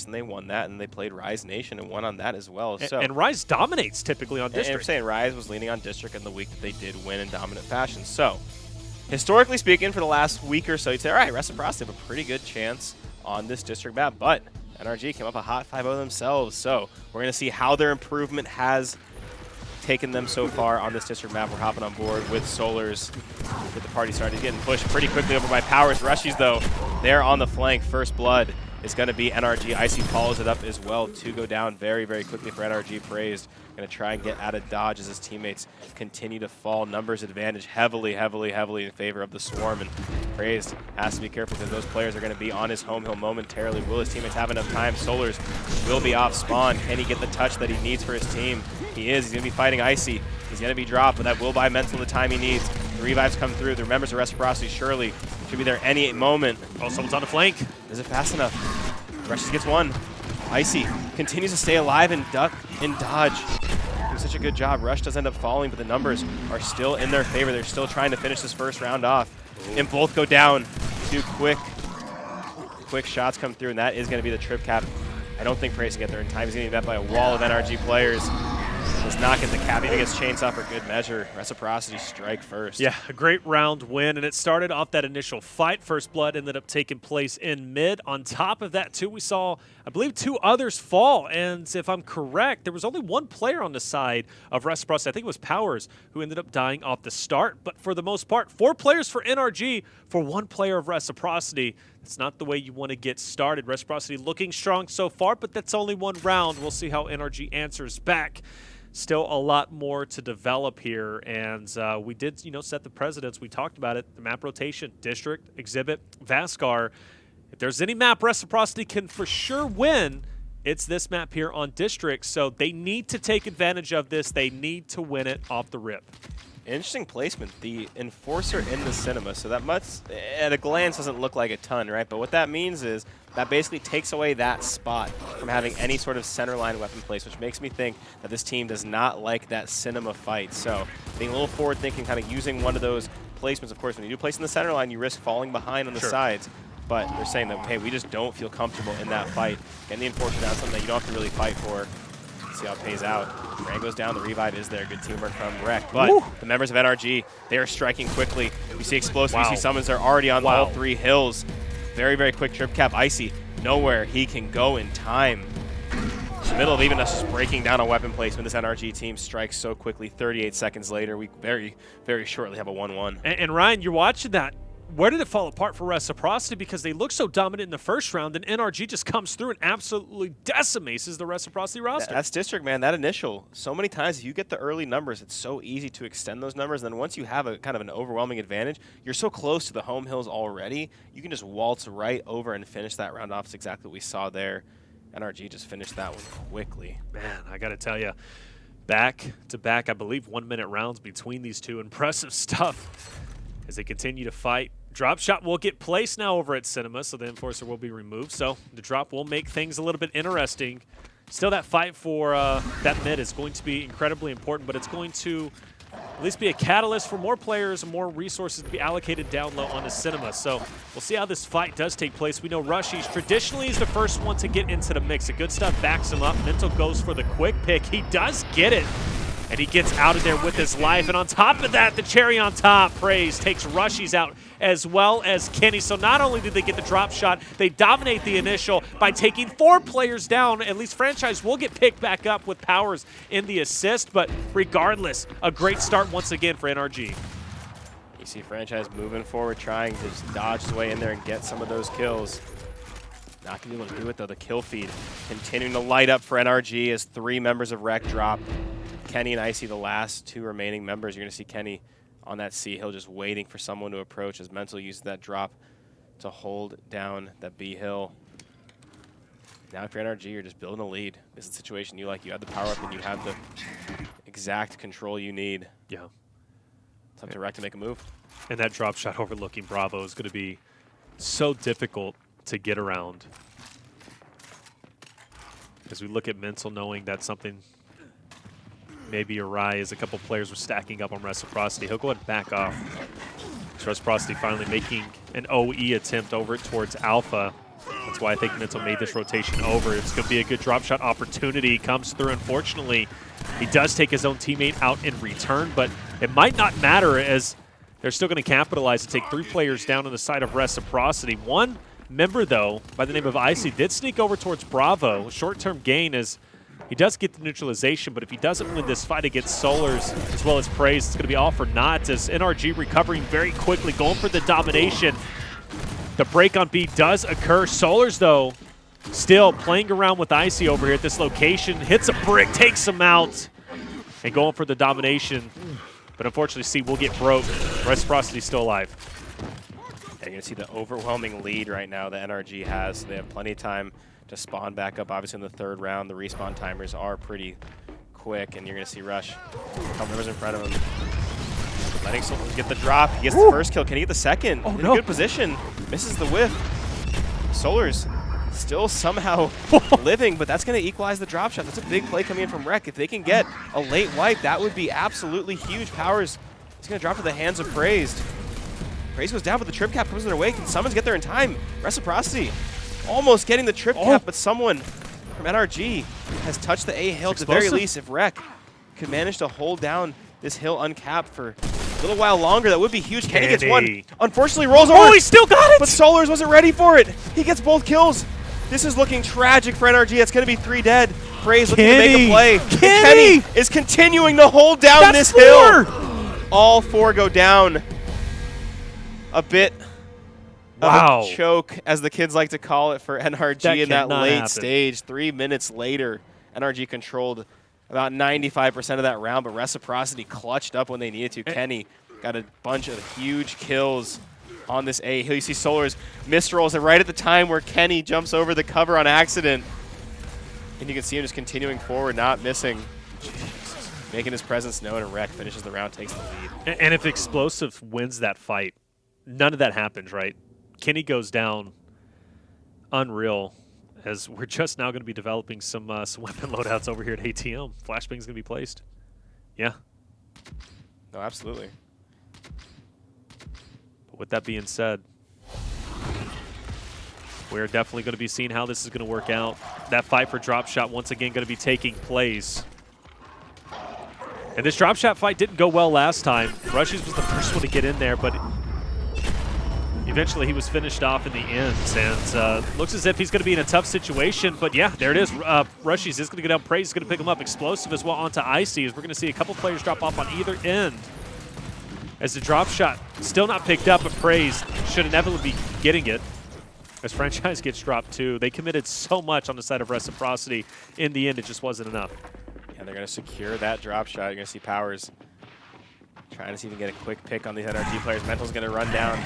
and they won that, and they played Rise Nation and won on that as well. So and Rise dominates typically on District. And I'm saying Rise was leaning on District in the week that they did win in dominant fashion. So historically speaking, for the last week or so, you'd say, all right, Reciprocity have a pretty good chance on this District map, but NRG came up a hot 5-0 themselves. So we're going to see how their improvement has taken them so far on this District map. We're hopping on board with Solars. Get the party started, getting pushed pretty quickly over by Powers. Rushies, though, they're on the flank. First blood is going to be NRG. Icy follows it up as well to go down very, very quickly for NRG. Praised going to try and get out of dodge as his teammates continue to fall. Numbers advantage heavily in favor of the Swarm, and Praised has to be careful because those players are going to be on his home hill momentarily. Will his teammates have enough time? Solars will be off spawn. Can he get the touch that he needs for his team? He is. He's going to be fighting Icy. He's going to be dropped, but that will buy Mental the time he needs. The revives come through. The members of Reciprocity surely should be there any moment. Oh, someone's on the flank. Is it fast enough? Rushes gets one. Icy continues to stay alive and duck and dodge. Doing such a good job. Rush does end up falling, but the numbers are still in their favor. They're still trying to finish this first round off. And both go down. Two quick shots come through, and that is going to be the trip cap. I don't think Praise can get there in time. He's going to be met by a wall of NRG players. Does not get the cap. Even gets chainsaw for good measure. Reciprocity strike first. Yeah, a great round win, and it started off that initial fight. First blood ended up taking place in mid. On top of that, too, we saw, I believe, 2 others fall. And if I'm correct, there was only 1 player on the side of Reciprocity. I think it was Powers, who ended up dying off the start. But for the most part, 4 players for NRG for 1 player of Reciprocity. It's not the way you want to get started. Reciprocity looking strong so far, but that's only 1 round. We'll see how NRG answers back. Still a lot more to develop here, and we did, set the precedents. We talked about it, the map rotation, District, Exhibit, Vascar. If there's any map Reciprocity can for sure win, it's this map here on District, so they need to take advantage of this. They need to win it off the rip. Interesting placement. The Enforcer in the cinema, so that much at a glance doesn't look like a ton, right? But what that means is that basically takes away that spot from having any sort of centerline weapon place, which makes me think that this team does not like that cinema fight. So being a little forward thinking, kind of using one of those placements. Of course, when you do place in the center line, you risk falling behind on the sides. But they're saying that, hey, we just don't feel comfortable in that fight. Getting the Enforcer down, something that you don't have to really fight for. See how it pays out. Ran goes down, the revive is there. Good teamwork from Rec. But the members of NRG, they are striking quickly. We see Explosive, we see Summons. They're already on all 3 hills. Very, very quick trip cap. Icy, nowhere he can go in time. In the middle of even us just breaking down a weapon placement, this NRG team strikes so quickly. 38 seconds later, we very, very shortly have a 1-1. And Ryan, you're watching that. Where did it fall apart for Reciprocity? Because they look so dominant in the first round, and NRG just comes through and absolutely decimates the Reciprocity roster. That's District, man. That initial. So many times, if you get the early numbers, it's so easy to extend those numbers. And then once you have a kind of an overwhelming advantage, you're so close to the home hills already, you can just waltz right over and finish that round off. It's exactly what we saw there. NRG just finished that one quickly. Man, I got to tell you, back to back, I believe 1-minute rounds between these two. Impressive stuff as they continue to fight. Drop shot will get placed now over at Cinema, so the Enforcer will be removed. So the drop will make things a little bit interesting. Still, that fight for that mid is going to be incredibly important, but it's going to at least be a catalyst for more players and more resources to be allocated down low on the Cinema. So we'll see how this fight does take place. We know Rushies traditionally is the first one to get into the mix. The good stuff backs him up. Mental goes for the quick pick. He does get it. And he gets out of there with his life. And on top of that, the cherry on top, Praise takes Rushies out as well as Kenny. So not only did they get the drop shot, they dominate the initial by taking 4 players down. At least Franchise will get picked back up with Powers in the assist. But regardless, a great start once again for NRG. You see Franchise moving forward, trying to just dodge his way in there and get some of those kills. Not going to be able to do it, though. The kill feed continuing to light up for NRG as 3 members of Rec drop. Kenny and Icy, the last 2 remaining members. You're going to see Kenny on that C hill just waiting for someone to approach as Mental uses that drop to hold down that B hill. Now if you're NRG, you're just building a lead. This is the situation you like. You have the power up and you have the exact control you need. Yeah. It's up to Rec to make a move. And that drop shot overlooking Bravo is going to be so difficult to get around. As we look at Mental, knowing that's something maybe awry as a couple players were stacking up on Reciprocity. He'll go ahead and back off. Reciprocity finally making an OE attempt over towards Alpha. That's why I think Mental made this rotation over. It's going to be a good drop shot opportunity. Comes through, unfortunately. He does take his own teammate out in return, but it might not matter as they're still going to capitalize and take 3 players down on the side of Reciprocity. One member, though, by the name of Icy, did sneak over towards Bravo. Short-term gain as he does get the neutralization, but if he doesn't win this fight against Solars as well as Praise, it's going to be all for naught as NRG recovering very quickly, going for the domination. The break on B does occur. Solars, though, still playing around with Icy over here at this location. Hits a brick, takes him out, and going for the domination. But unfortunately, C will get broke. Reciprocity still alive. Yeah, you're going to see the overwhelming lead right now that NRG has. They have plenty of time to spawn back up. Obviously, in the 3rd round, the respawn timers are pretty quick, and you're going to see Rush come rivers in front of him. Letting someone get the drop. He gets the first kill. Can he get the second? Oh, in no. a good position. Misses the whiff. Solars still somehow living, but that's going to equalize the drop shot. That's a big play coming in from Rec. If they can get a late wipe, that would be absolutely huge. Powers is going to drop to the hands of Praised. Praise goes down, but the trip cap comes their way. Can Summons get there in time? Reciprocity almost getting the trip cap, but someone from NRG has touched the A hill at the very least. If Rec could manage to hold down this hill uncapped for a little while longer, that would be huge. Kenny gets one. Unfortunately, rolls over. Oh, he still got it! But Solars wasn't ready for it. He gets both kills. This is looking tragic for NRG. It's going to be 3 dead. Praise looking to make a play. Kenny is continuing to hold down this hill. All 4 go down. A bit of a choke, as the kids like to call it, for NRG in that late stage. 3 minutes later, NRG controlled about 95% of that round, but Reciprocity clutched up when they needed to. Kenny got a bunch of huge kills on this A hill. You see Solars misrolls it right at the time where Kenny jumps over the cover on accident. And you can see him just continuing forward, not missing. Making his presence known, and Rec finishes the round, takes the lead. And if Explosive wins that fight, none of that happens, right? Kenny goes down. Unreal. As we're just now going to be developing some weapon loadouts over here at ATM. Flashbang's going to be placed. Yeah. No, absolutely. But with that being said, we're definitely going to be seeing how this is going to work out. That fight for drop shot once again going to be taking place. And this drop shot fight didn't go well last time. Rushes was the first one to get in there, but eventually he was finished off in the end. And looks as if he's going to be in a tough situation. But yeah, there it is. Rushes is going to get down. Praise is going to pick him up. Explosive as well onto Icy, as we're going to see a couple players drop off on either end. As the drop shot still not picked up, but Praise should inevitably be getting it. As Franchise gets dropped too. They committed so much on the side of Reciprocity. In the end, it just wasn't enough. Yeah, they're going to secure that drop shot. You're going to see Powers trying to see if he can get a quick pick on these NRG players. Mental's going to run down,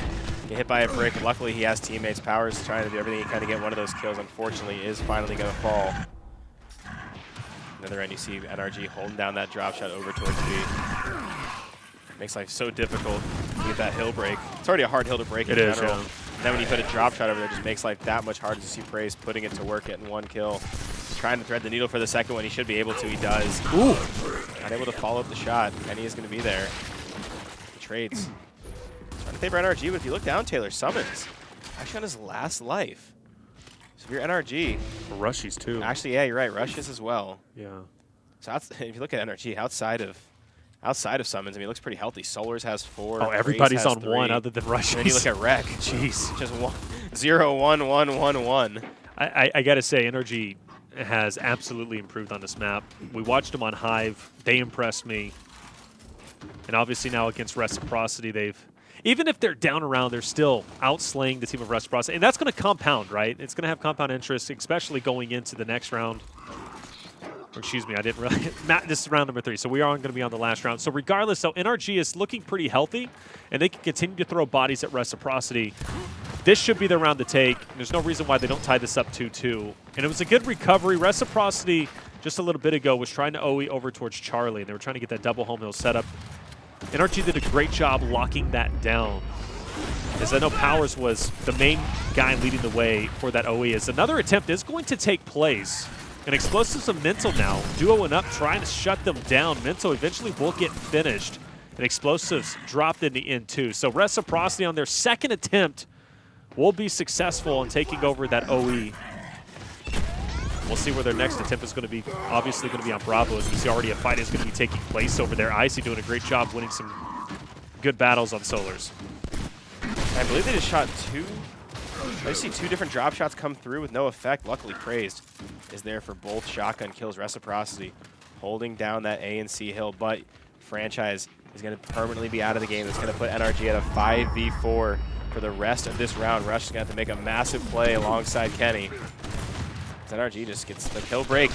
get hit by a brick. Luckily, he has teammates. Powers trying to do everything he can to get one of those kills. Unfortunately, is finally going to fall. Another end, you see NRG holding down that drop shot over towards B. Makes life so difficult to get that hill break. It's already a hard hill to break in general. Yeah. And then when you put a drop shot over there, it just makes life that much harder to see Praise putting it to work, getting 1 kill. Trying to thread the needle for the second one. He should be able to. He does. Ooh. Not able to follow up the shot. Kenny is going to be there. He trades. Trying to favor NRG, but if you look down, Taylor, Summons actually on his last life. So if you're NRG. Rushies too. Actually, yeah, you're right. Rushes as well. Yeah. So if you look at NRG, outside of Summons, I mean, it looks pretty healthy. Solars has 4. Oh, everybody's on 3. 1 other than Rushies. And then you look at Rec. Jeez. Just 0, 1, 1, 1, 1. I got to say, NRG has absolutely improved on this map. We watched them on Hive. They impressed me. And obviously now against Reciprocity, even if they're down around, they're still outslaying the team of Reciprocity. And that's going to compound, right? It's going to have compound interest, especially going into the next round. Or excuse me, I didn't really. This is round number 3, so we are going to be on the last round. So regardless, though, NRG is looking pretty healthy, and they can continue to throw bodies at Reciprocity. This should be the round to take. There's no reason why they don't tie this up 2-2. And it was a good recovery. Reciprocity, just a little bit ago, was trying to OE over towards Charlie, and they were trying to get that double home hill set up. NRG did a great job locking that down. As I know Powers was the main guy leading the way for that OE. As another attempt is going to take place. And Explosives and Mental now, duoing up, trying to shut them down. Mental eventually will get finished. And Explosives dropped in the end too. So Reciprocity on their second attempt will be successful in taking over that OE. We'll see where their next attempt is going to be. Obviously going to be on Bravo, as we see already a fight is going to be taking place over there. Icy doing a great job winning some good battles on Solars. I believe they just shot two. I see two different drop shots come through with no effect. Luckily, Praised is there for both shotgun kills. Reciprocity holding down that A and C hill, but Franchise is going to permanently be out of the game. It's going to put NRG at a 5v4 for the rest of this round. Rush is going to have to make a massive play alongside Kenny. NRG just gets the kill break.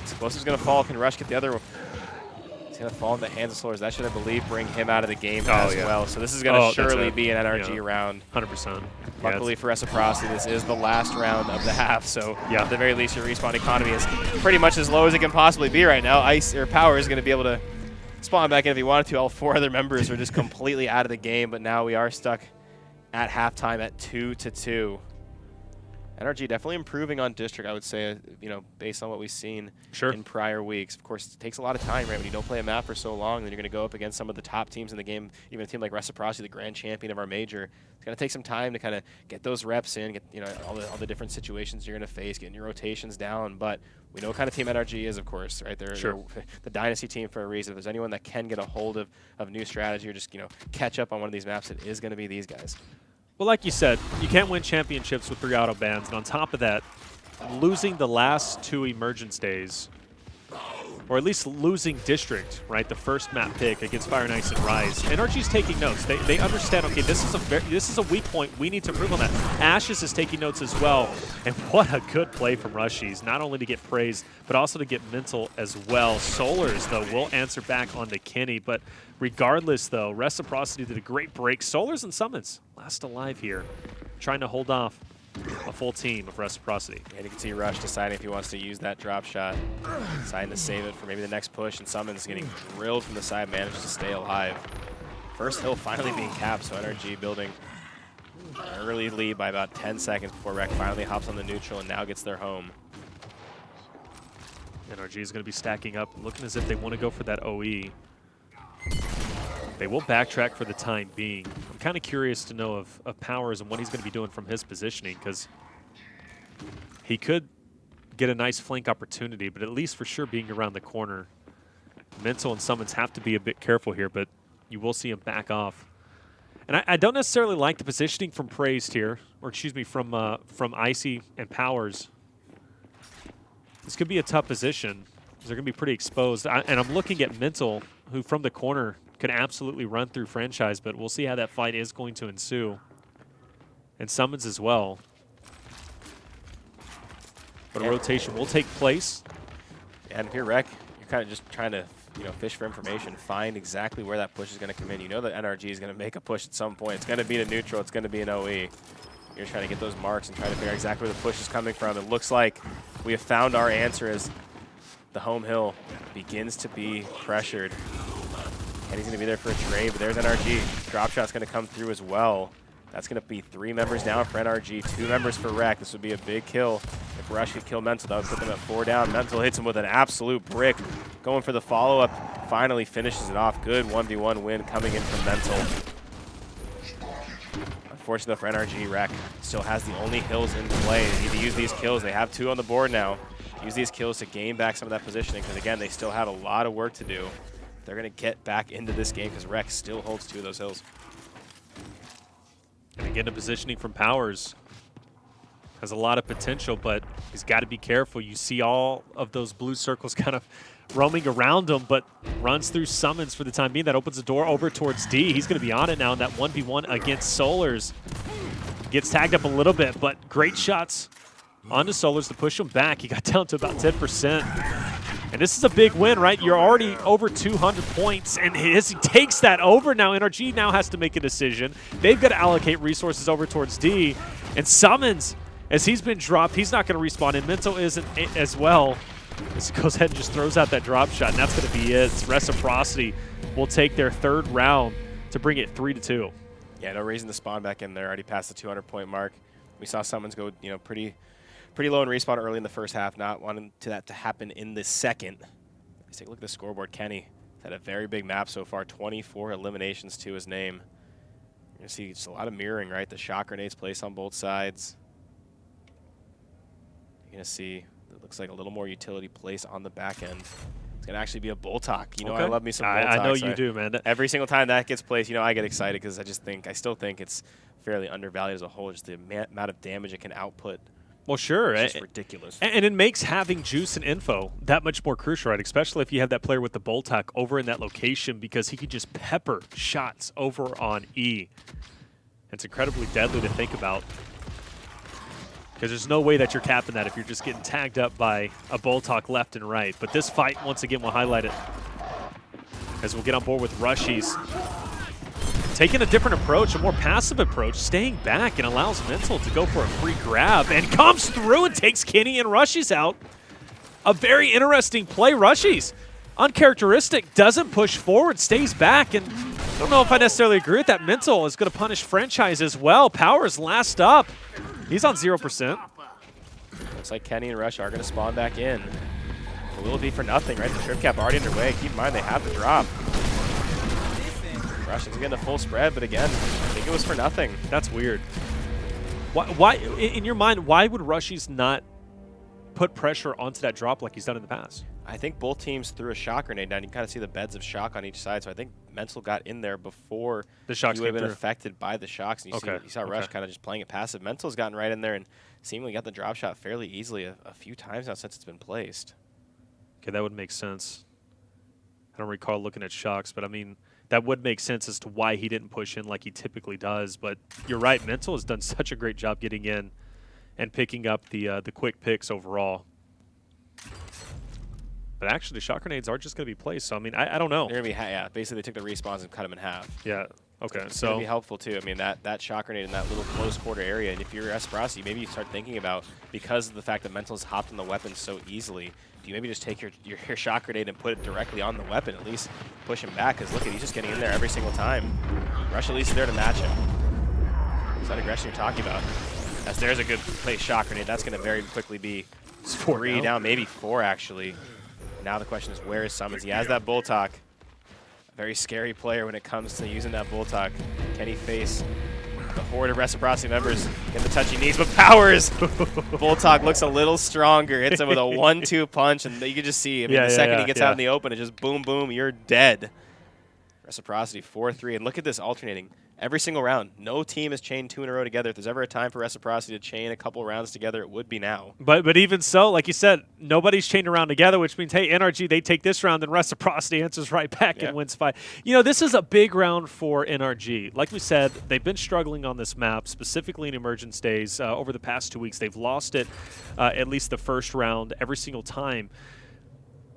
Explosive's going to fall. Can Rush get the other one? He's going to fall in the hands of Solars. That should, I believe, bring him out of the game as well. So this is going to surely be an NRG round. 100%. Luckily for Reciprocity, this is the last round of the half. So at the very least, your respawn economy is pretty much as low as it can possibly be right now. Ice or Power is going to be able to spawn back in if he wanted to. All four other members are just completely out of the game. But now we are stuck at halftime at 2-2. NRG definitely improving on District, I would say, based on what we've seen in prior weeks. Of course, it takes a lot of time, right? When you don't play a map for so long, then you're going to go up against some of the top teams in the game. Even a team like Reciprocity, the grand champion of our major. It's going to take some time to kind of get those reps in, get all the different situations you're going to face, getting your rotations down. But we know what kind of team NRG is, of course, right? They're the dynasty team for a reason. If there's anyone that can get a hold of new strategy or just catch up on one of these maps, it is going to be these guys. Well, like you said, you can't win championships with 3 auto bans, and on top of that, losing the last 2 Emergence days, or at least losing District, right, the first map pick against Fire Knights and Rise. NRG's taking notes. They understand, okay, this is a weak point. We need to improve on that. Ashes is taking notes as well, and what a good play from Rushies, not only to get praised, but also to get mental as well. Solars, though, will answer back on the Kenny, but regardless, though, Reciprocity did a great break. Solars and Summons last alive here, trying to hold off a full team of Reciprocity. And you can see Rush deciding if he wants to use that drop shot, deciding to save it for maybe the next push, and Summons getting drilled from the side, managed to stay alive. First hill finally being capped, so NRG building an early lead by about 10 seconds before Rec finally hops on the neutral and now gets their home. NRG is going to be stacking up, looking as if they want to go for that OE. They will backtrack for the time being. I'm kind of curious to know of Powers and what he's going to be doing from his positioning, because he could get a nice flank opportunity, but at least for sure being around the corner. Mental and Summons have to be a bit careful here, but you will see him back off. And I don't necessarily like the positioning from Praised here, or excuse me, from Icy and Powers. This could be a tough position. They're going to be pretty exposed. And I'm looking at Mental, who from the corner could absolutely run through Franchise, but we'll see how that fight is going to ensue. And Summons as well. But a rotation will take place. And if you're Rec, you're kind of just trying to fish for information, find exactly where that push is going to come in. You know that NRG is going to make a push at some point. It's going to be a neutral. It's going to be an OE. You're trying to get those marks and try to figure out exactly where the push is coming from. It looks like we have found our answer as the home hill begins to be pressured. And he's going to be there for a trade, but there's NRG. Drop shot's going to come through as well. That's going to be 3 members down for NRG, 2 members for Rec. This would be a big kill. If Rush could kill Mental, that would put them at 4 down. Mental hits him with an absolute brick. Going for the follow-up, finally finishes it off. Good 1v1 win coming in from Mental. Unfortunately for NRG, Rec still has the only hills in play. They need to use these kills. They have 2 on the board now. Use these kills to gain back some of that positioning, because again, they still have a lot of work to do. They're going to get back into this game because Rec still holds 2 of those hills. And again, the positioning from Powers has a lot of potential, but he's got to be careful. You see all of those blue circles kind of roaming around him, but runs through Summons for the time being. That opens the door over towards D. He's going to be on it now in that 1v1 against Solars. Gets tagged up a little bit, but great shots onto Solars to push him back. He got down to about 10%. And this is a big win, right? You're already over 200 points, and as he takes that over now, NRG now has to make a decision. They've got to allocate resources over towards D, and Summons, as he's been dropped, he's not going to respawn, and Mental isn't as well. As he goes ahead and just throws out that drop shot, and that's going to be it. It's Reciprocity will take their 3rd round to bring it 3-2. Yeah, no reason to spawn back in there. Already past the 200-point mark. We saw Summons go, pretty low in respawn early in the first half, not wanting that to happen in the second. Let's take a look at the scoreboard. Kenny had a very big map so far, 24 eliminations to his name. You see just a lot of mirroring, right? The shock grenades placed on both sides. You're going to see, it looks like a little more utility placed on the back end. It's going to actually be a Boltok. You know, I love me some Boltok. I know you do, man. Every single time that gets placed, you know, I get excited because I still think it's fairly undervalued as a whole. Just the amount of damage it can output. Well, sure. It's just ridiculous. And it makes having juice and info that much more crucial, right? Especially if you have that player with the Boltok over in that location, because he could just pepper shots over on E. It's incredibly deadly to think about, because there's no way that you're capping that if you're just getting tagged up by a Boltok left and right. But this fight, once again, will highlight it, as we'll get on board with Rushies. Taking a different approach, a more passive approach, staying back, and allows Mental to go for a free grab, and comes through and takes Kenny and Rushies out. A very interesting play. Rushies, uncharacteristic, doesn't push forward, stays back, and I don't know if I necessarily agree with that. Mental is going to punish Franchise as well. Power's last up. He's on 0%. Looks like Kenny and Rush are going to spawn back in. It will be for nothing, right? The trip cap already underway. Keep in mind they have the drop. Rush is getting a full spread, but again, I think it was for nothing. That's weird. Why, in your mind, why would Rushies not put pressure onto that drop like he's done in the past? I think both teams threw a shock grenade down. You can kind of see the beds of shock on each side, so I think Mental got in there before the shocks he would have been through. Affected by the shocks. And you saw Rush kind of just playing it passive. Mental's gotten right in there and seemingly got the drop shot fairly easily a few times now since it's been placed. Okay, that would make sense. I don't recall looking at shocks, but I mean, that would make sense as to why he didn't push in like he typically does. But you're right, Mental has done such a great job getting in and picking up the quick picks overall. But actually, the shock grenades are just going to be placed. So, I mean, I don't know. They're going to be, basically they took the respawns and cut them in half. Yeah, okay. It's going to be helpful, too. I mean, that shock grenade in that little close quarter area, and if you're Reciprocity, maybe you start thinking about, because of the fact that Mental's hopped on the weapon so easily, do you maybe just take your shock grenade and put it directly on the weapon, at least push him back, because look at, he's just getting in there every single time. Rush at least is there to match him. It's that aggression you're talking about. As there's a good place shock grenade, that's going to very quickly be 3 down, maybe 4 actually. Now the question is, where is Summons? He has that Boltok. A very scary player when it comes to using that Boltok. Can he face the horde of Reciprocity members in the touchy knees? But Powers! Boltok looks a little stronger. Hits him with a 1-2 punch, and you can just see, I mean, the second he gets out in the open, it just boom, boom, you're dead. Reciprocity 4-3, and look at this alternating. Every single round, no team has chained 2 in a row together. If there's ever a time for Reciprocity to chain a couple rounds together, it would be now. But even so, like you said, nobody's chained a round together, which means, hey, NRG, they take this round, and Reciprocity answers right back and wins 5. You know, this is a big round for NRG. Like we said, they've been struggling on this map, specifically in Emergence days. Over the past 2 weeks, they've lost it at least the first round every single time.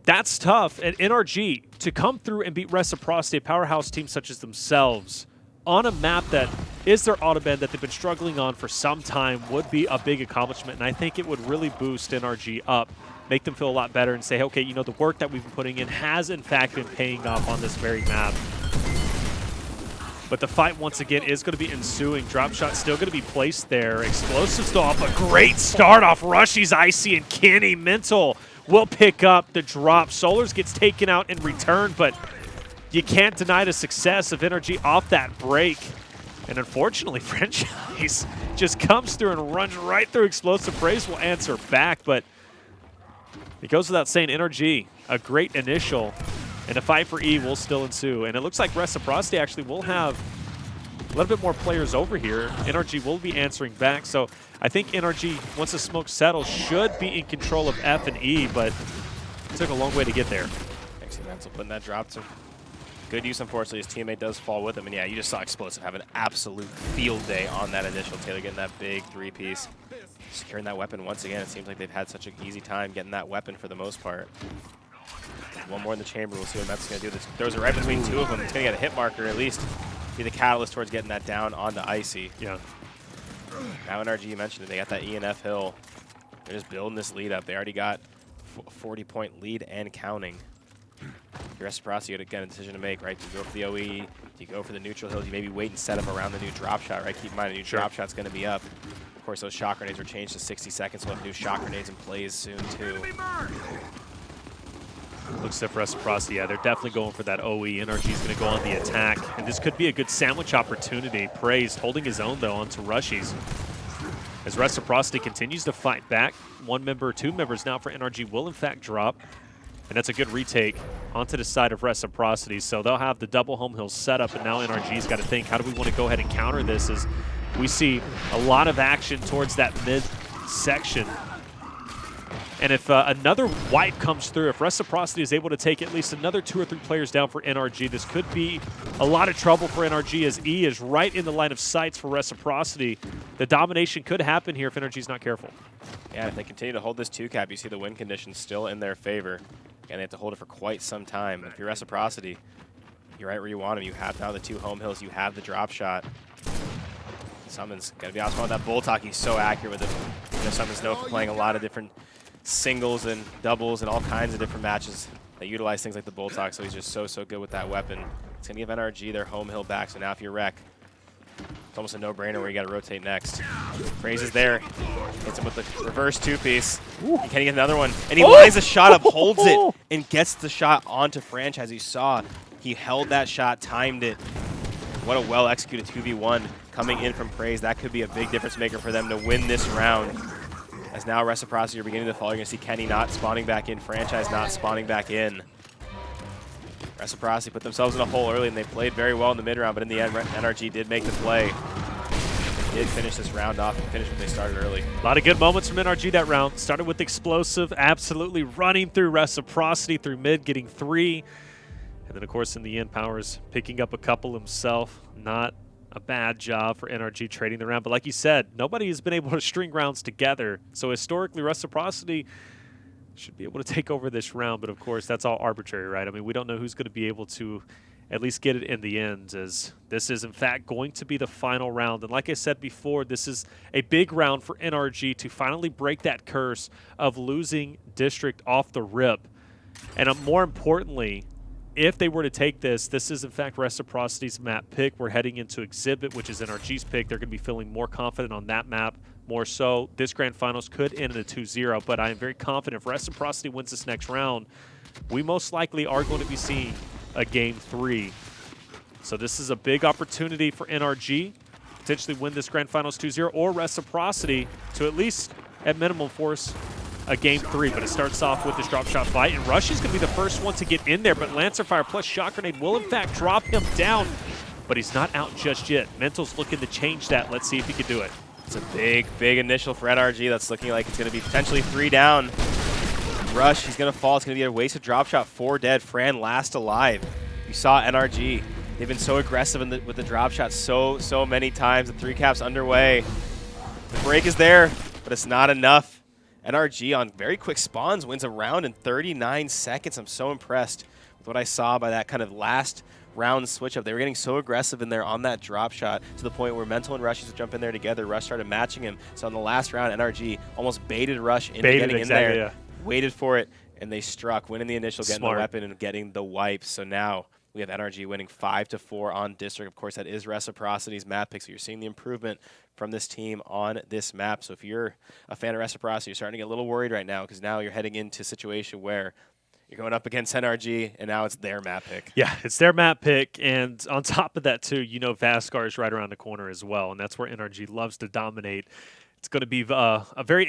That's tough. And NRG, to come through and beat Reciprocity, a powerhouse team such as themselves, on a map that is their autobahn that they've been struggling on for some time, would be a big accomplishment. And I think it would really boost NRG up, make them feel a lot better, and say, okay, you know, the work that we've been putting in has in fact been paying off on this very map. But the fight, once again, is going to be ensuing. Drop shot still going to be placed there. Explosive still off a great start off Rushies, Icy, and Kenny. Mental will pick up the drop. Solars gets taken out in return, but you can't deny the success of NRG off that break. And unfortunately, Franchise just comes through and runs right through Explosive. Praise will answer back, but it goes without saying, NRG, a great initial, and a fight for E will still ensue. And it looks like Reciprocity actually will have a little bit more players over here. NRG will be answering back, so I think NRG, once the smoke settles, should be in control of F and E, but it took a long way to get there. Thanks, Mental, putting that drop to good use. Unfortunately, his teammate does fall with him, and yeah, you just saw Explosive have an absolute field day on that initial. Taylor getting that big 3-piece. Securing that weapon once again. It seems like they've had such an easy time getting that weapon for the most part. One more in the chamber. We'll see what Mets is going to do. This throws it right between 2 of them. It's going to get a hit marker, at least be the catalyst towards getting that down onto Icy. Yeah. Now NRG, you mentioned it. They got that E and F hill. They're just building this lead up. They already got a 40-point lead and counting. Your Reciprocity, again, a decision to make, right? Do you go for the OE? Do you go for the neutral hill? Do you maybe wait and set up around the new drop shot, right? Keep in mind, a new drop shot's going to be up. Of course, those shock grenades were changed to 60 seconds. We'll have new shock grenades in plays soon, too. Looks at Reciprocity. Yeah, they're definitely going for that OE. NRG is going to go on the attack. And this could be a good sandwich opportunity. Praise holding his own, though, onto Rushies. As Reciprocity continues to fight back, one member, two members now for NRG will, in fact, drop. And that's a good retake onto the side of Reciprocity. So they'll have the double home hill set up, and now NRG's got to think, how do we want to go ahead and counter this as we see a lot of action towards that mid section. And if another wipe comes through, if Reciprocity is able to take at least another 2 or 3 players down for NRG, this could be a lot of trouble for NRG as E is right in the line of sights for Reciprocity. The domination could happen here if NRG is not careful. Yeah, if they continue to hold this 2-cap, you see the win condition still in their favor. And they have to hold it for quite some time. If you're Reciprocity, you're right where you want them. You have now the 2 home hills. You have the drop shot. Summons got to be honest about that bull talk. He's so accurate with it. You know, Summons known for playing a lot of different singles and doubles and all kinds of different matches that utilize things like the bull talk. So he's just so good with that weapon. It's going to give NRG their home hill back. So now if you're Rec, it's almost a no-brainer where you got to rotate next. Praise is there. Hits him with the reverse 2-piece. He can't get another one. And he lines the shot up, holds it, and gets the shot onto Franchise. You saw he held that shot, timed it. What a well-executed 2v1 coming in from Praise. That could be a big difference maker for them to win this round. As now Reciprocity are beginning to fall. You're going to see Kenny not spawning back in, Franchise not spawning back in. Reciprocity put themselves in a hole early, and they played very well in the mid-round, but in the end, NRG did make the play. They did finish this round off and finish what they started early. A lot of good moments from NRG that round. Started with explosive, absolutely running through Reciprocity through mid, getting 3. And then, of course, in the end, Powers picking up a couple himself. Not a bad job for NRG trading the round. But like you said, nobody has been able to string rounds together. So historically, Reciprocity should be able to take over this round. But, of course, that's all arbitrary, right? I mean, we don't know who's going to be able to at least get it in the end, as this is, in fact, going to be the final round. And like I said before, this is a big round for NRG to finally break that curse of losing District off the rip. And more importantly, if they were to take this, this is, in fact, Reciprocity's map pick. We're heading into Exhibit, which is NRG's pick. They're going to be feeling more confident on that map. More so, this Grand Finals could end in a 2-0, but I am very confident if Reciprocity wins this next round, we most likely are going to be seeing a Game 3. So this is a big opportunity for NRG, potentially win this Grand Finals 2-0, or Reciprocity to at least, at minimum, force a Game 3. But it starts off with this drop shot fight, and Rush is going to be the first one to get in there, but Lancer Fire plus Shock Grenade will, in fact, drop him down, but he's not out just yet. Mental's looking to change that. Let's see if he can do it. It's a big initial for NRG. That's looking like it's going to be potentially 3 down. Rush, he's going to fall. It's going to be a wasted drop shot. 4 dead. Fran last alive. You saw NRG. They've been so aggressive with the drop shot so many times. The 3-cap's underway. The break is there, but it's not enough. NRG on very quick spawns wins a round in 39 seconds. I'm so impressed with what I saw by that kind of last round switch up. They were getting so aggressive in there on that drop shot to the point where Mental and Rush used to jump in there together. Rush started matching him. So in the last round, NRG almost baited Rush into getting in there, yeah. Waited for it, and they struck, winning the initial, getting Smart. the weapon, and getting the wipe. So now we have NRG winning 5-4 on District. Of course, that is Reciprocity's map pick, so you're seeing the improvement from this team on this map. So if you're a fan of Reciprocity, you're starting to get a little worried right now, because now you're heading into a situation where you're going up against NRG, and now it's their map pick. Yeah, it's their map pick, and on top of that, too, you know Vascar is right around the corner as well, and that's where NRG loves to dominate. It's going to be a very